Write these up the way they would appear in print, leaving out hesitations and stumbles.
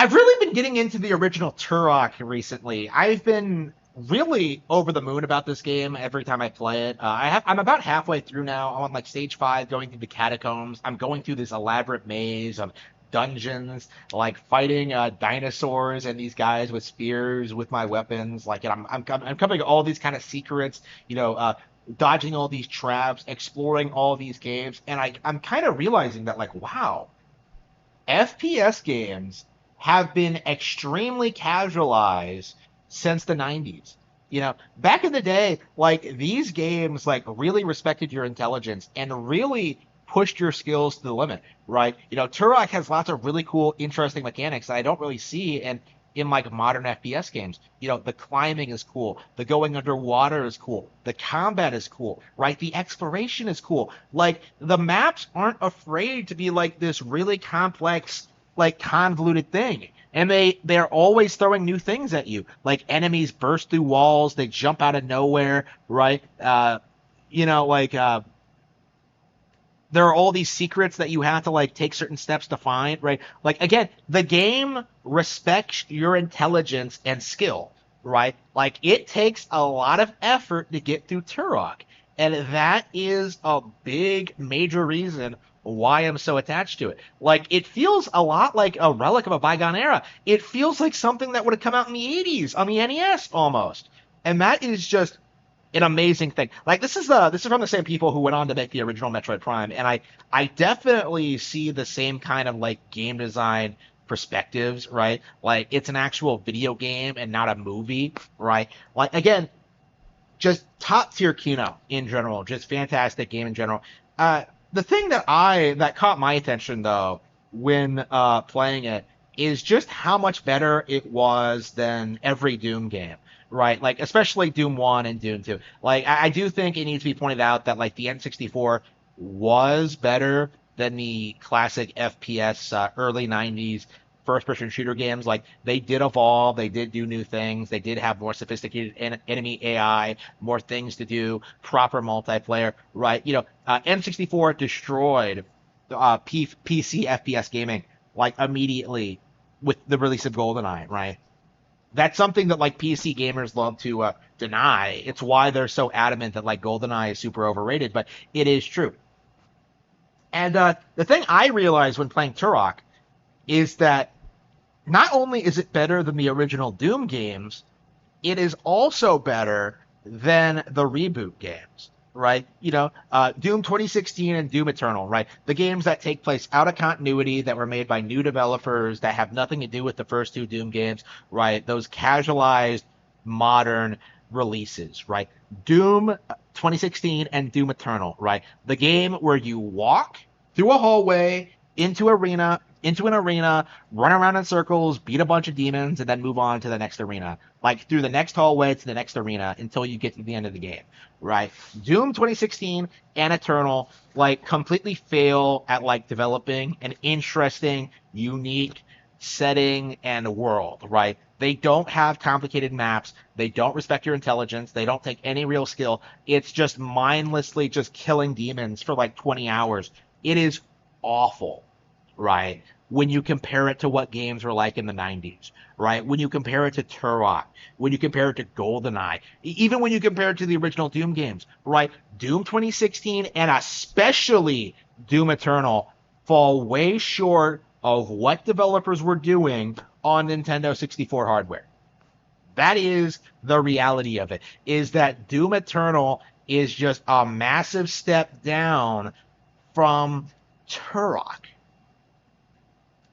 I've really been getting into the original Turok recently. I've been really over the moon about this game every time I play it. I'm about halfway through now. I'm on like stage 5, going through the catacombs. I'm going through this elaborate maze of dungeons, like fighting dinosaurs and these guys with spears with my weapons. Like, and I'm covering all these kind of secrets, you know, dodging all these traps, exploring all these games, and I'm kind of realizing that, like, wow, FPS games have been extremely casualized since the 90s. You know, back in the day, like these games like really respected your intelligence and really pushed your skills to the limit, right? You know, Turok has lots of really cool, interesting mechanics that I don't really see in like modern FPS games. You know, the climbing is cool, the going underwater is cool, the combat is cool, right? The exploration is cool. Like the maps aren't afraid to be like this really complex, like convoluted thing. And they're always throwing new things at you. Like enemies burst through walls, they jump out of nowhere, right? You know, like there are all these secrets that you have to like take certain steps to find, right? Like again, the game respects your intelligence and skill, right? Like it takes a lot of effort to get through Turok, and that is a big major reason why I'm so attached to it. Like it feels a lot like a relic of a bygone era. It feels like something that would have come out in the 80s on the NES almost. And that is just an amazing thing. Like this is from the same people who went on to make the original Metroid Prime, and I definitely see the same kind of like game design perspectives, right? Like it's an actual video game and not a movie, right? Like again, just top tier Kino in general, just fantastic game in general. The thing that caught my attention though when playing it is just how much better it was than every Doom game, right? Like especially Doom 1 and Doom 2. Like I do think it needs to be pointed out that like the N64 was better than the classic FPS early 90s first person shooter games. Like they did evolve, they did do new things, they did have more sophisticated enemy AI, more things to do, proper multiplayer, right? You know, N64 destroyed PC FPS gaming like immediately with the release of GoldenEye, right? That's something that like PC gamers love to deny. It's why they're so adamant that like GoldenEye is super overrated, but it is true. And the thing I realized when playing Turok is that not only is it better than the original Doom games, it is also better than the reboot games, right? You know, Doom 2016 and Doom Eternal, right? The games that take place out of continuity that were made by new developers that have nothing to do with the first two Doom games, right? Those casualized modern releases, right? Doom 2016 and Doom Eternal, right? The game where you walk through a hallway into an arena, run around in circles, beat a bunch of demons, and then move on to the next arena. Like through the next hallway to the next arena until you get to the end of the game, right? Doom 2016 and Eternal like completely fail at like developing an interesting, unique setting and world, right? They don't have complicated maps. They don't respect your intelligence. They don't take any real skill. It's just mindlessly just killing demons for like 20 hours. It is awful, right? When you compare it to what games were like in the 90s, right? When you compare it to Turok, when you compare it to GoldenEye, even when you compare it to the original Doom games, right? Doom 2016 and especially Doom Eternal fall way short of what developers were doing on Nintendo 64 hardware. That is the reality of it, is that Doom Eternal is just a massive step down from Turok.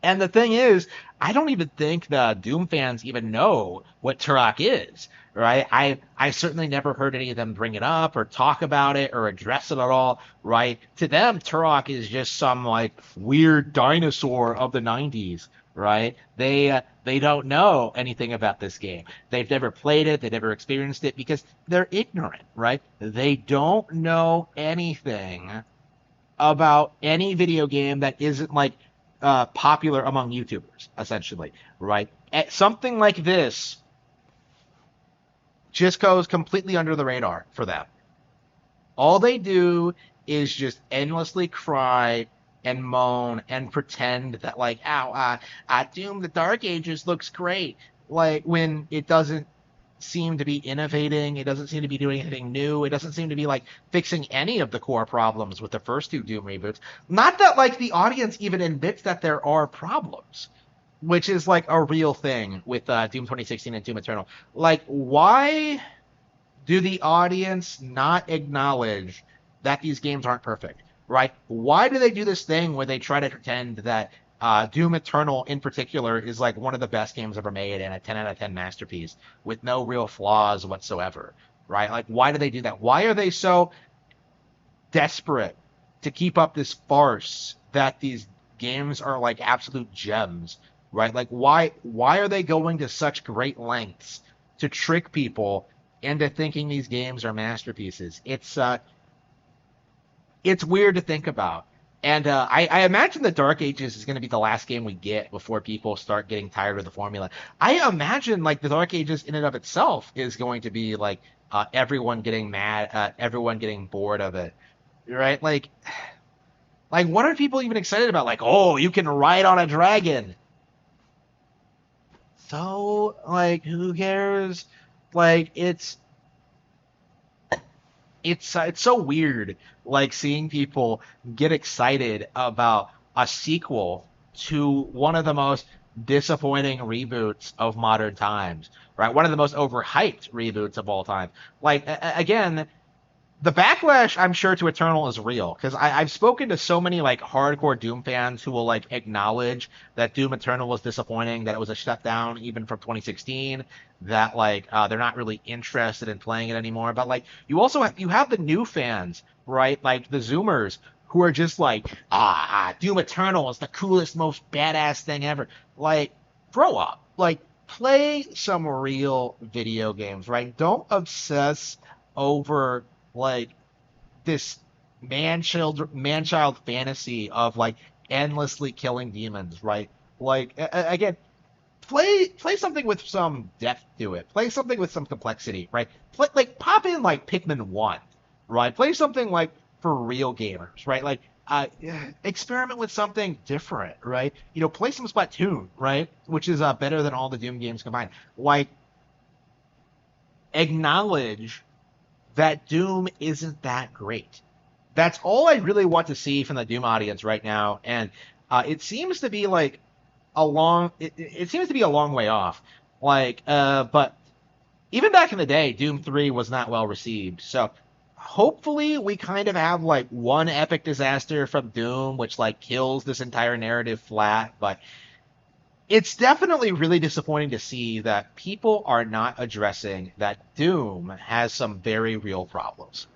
And the thing is, I don't even think the Doom fans even know what Turok is, right? I certainly never heard any of them bring it up or talk about it or address it at all, right? To them, Turok is just some like weird dinosaur of the 90s, right? They don't know anything about this game. They've never played it, they've never experienced it because they're ignorant, right? They don't know anything about any video game that isn't like popular among YouTubers, essentially, right? Something like this just goes completely under the radar for them. All they do is just endlessly cry and moan and pretend that like, ow, Doom the Dark Ages looks great, like when it doesn't seem to be innovating, it doesn't seem to be doing anything new, it doesn't seem to be like fixing any of the core problems with the first two Doom reboots. Not that like the audience even admits that there are problems, which is like a real thing with Doom 2016 and Doom Eternal. Like, why do the audience not acknowledge that these games aren't perfect, right? Why do they do this thing where they try to pretend that Doom Eternal in particular is like one of the best games ever made and a 10 out of 10 masterpiece with no real flaws whatsoever, right? Like, why do they do that? Why are they so desperate to keep up this farce that these games are like absolute gems, right? Like, why are they going to such great lengths to trick people into thinking these games are masterpieces? It's weird to think about. And I imagine the Dark Ages is going to be the last game we get before people start getting tired of the formula. I imagine like the Dark Ages in and of itself is going to be like everyone getting mad, everyone getting bored of it, right? Like what are people even excited about? Like, oh, you can ride on a dragon. So like, who cares? Like it's so weird like seeing people get excited about a sequel to one of the most disappointing reboots of modern times, right? One of the most overhyped reboots of all time. Like again, the backlash I'm sure to Eternal is real because I've spoken to so many like hardcore Doom fans who will like acknowledge that Doom Eternal was disappointing, that it was a shutdown even from 2016, that like they're not really interested in playing it anymore. But like you have the new fans, right? Like the Zoomers who are just like Doom Eternal is the coolest, most badass thing ever. Like grow up, like play some real video games, right? Don't obsess over like this man child fantasy of like endlessly killing demons, right? Like again, play something with some depth to it. Play something with some complexity, right? Play like pop in like Pikmin 1, right? Play something like for real gamers, right? Like experiment with something different, right? You know, play some Splatoon, right? Which is better than all the Doom games combined. Like acknowledge that Doom isn't that great. That's all I really want to see from the Doom audience right now, and it seems to be like it seems to be a long way off. But even back in the day, Doom 3 was not well received. So hopefully we kind of have like one epic disaster from Doom, which like kills this entire narrative flat. But it's definitely really disappointing to see that people are not addressing that Doom has some very real problems.